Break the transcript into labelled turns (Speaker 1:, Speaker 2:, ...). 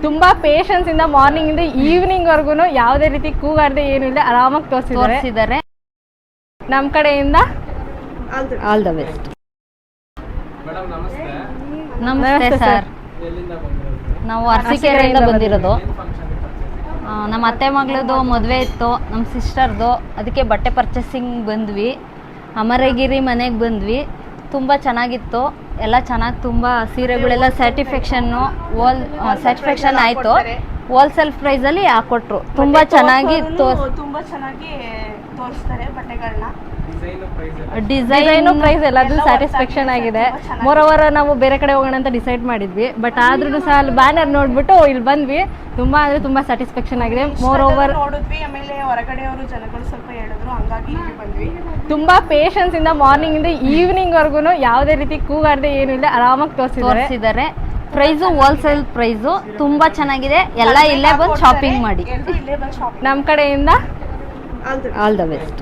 Speaker 1: ತುಂಬಾ ಪೇಷನ್ಸ್ ಇಂದ ಮಾರ್ನಿಂಗ್ ಇಂದ ಈವ್ನಿಂಗ್ ವರ್ಗು ಯಾವುದೇ ರೀತಿ ಕೂಗಾಡದೆ ಏನು ಇಲ್ಲ ಆರಾಮಾಗಿ ತೋರಿಸಿದ್ದಾರೆ. ನಮ್ಮ ಕಡೆಯಿಂದ
Speaker 2: ಆಲ್ ದ ಬೆಸ್ಟ್.
Speaker 3: ನಮಸ್ತೆ ಸರ್. ನಾವು ಅರಸೀಕೆರೆಯಿಂದ ಬಂದಿರೋದು. ನಮ್ಮ ಅತ್ತೆ ಮಗಳದು ಮದುವೆ ಇತ್ತು, ನಮ್ಮ ಸಿಸ್ಟರ್ದು. ಅದಕ್ಕೆ ಬಟ್ಟೆ ಪರ್ಚೇಸಿಂಗ್ ಬಂದ್ವಿ. ಅಮರಗಿರಿ ಮನೆಗೆ ಬಂದ್ವಿ. ತುಂಬ ಚೆನ್ನಾಗಿತ್ತು, ಎಲ್ಲ ಚೆನ್ನಾಗಿ ತುಂಬ ಸೀರೆಗಳೆಲ್ಲ ಸ್ಯಾಟಿಸ್ಫ್ಯಾಕ್ಷನ್ ಆಯಿತು. ಹೋಲ್ಸೇಲ್ ಪ್ರೈಸಲ್ಲಿ ಹಾಕೊಟ್ರು. ತುಂಬ ಚೆನ್ನಾಗಿ
Speaker 1: ತೋರಿಸ್ತಾರೆ ಬಟ್ಟೆಗಳನ್ನ.
Speaker 3: ಡಿಸೈನು
Speaker 1: ಪ್ರೈಸ್ ಎಲ್ಲದೂ ಸ್ಯಾಟಿಸ್ಫ್ಯಾಕ್ಷನ್ ಆಗಿದೆ. ಮೋರೋವರ್ ನಾವು ಬೇರೆ ಕಡೆ ಹೋಗೋಣ ಅಂತ ಡಿಸೈಡ್ ಮಾಡಿದ್ವಿ, ಬಟ್ ಆದ್ರೂ ಸಹ ಅಲ್ಲಿ ಬ್ಯಾನರ್ ನೋಡ್ಬಿಟ್ಟು ಇಲ್ಲಿ ಬಂದ್ವಿ. ತುಂಬಾ ಅಂದ್ರೆ ತುಂಬಾ ಸ್ಯಾಟಿಸ್ಫ್ಯಾಕ್ಷನ್ ಆಗಿದೆ. ಮೋರೋವರ್
Speaker 4: ನೋಡಿದ್ವಿ, ಆಮೇಲೆ ಹೊರಗಡೆಯವರು ಜನಗಳು ಸ್ವಲ್ಪ ಹೇಳಿದ್ರು, ಹಂಗಾಗಿ ಇಲ್ಲಿ ಬಂದ್ವಿ.
Speaker 1: ತುಂಬಾ ಪೇಷನ್ಸ್ ಇಂದ ಮಾರ್ನಿಂಗ್ ಇಂದ ಈವ್ನಿಂಗ್ ವರ್ಗು ಯಾವುದೇ ರೀತಿ ಕೂಗಾಡದೆ ಏನು ಇಲ್ಲ ಆರಾಮಾಗಿ
Speaker 3: ತೋರಿಸಿದ್ದಾರೆ. ಪ್ರೈಸು ಹೋಲ್ಸೇಲ್ ಪ್ರೈಸು ತುಂಬ ಚೆನ್ನಾಗಿದೆ. ಎಲ್ಲ ಇಲ್ಲೇ ಬಂದು ಶಾಪಿಂಗ್ ಮಾಡಿ.
Speaker 1: ನಮ್ಮ ಕಡೆಯಿಂದ
Speaker 2: ಆಲ್ ದ ಬೆಸ್ಟ್.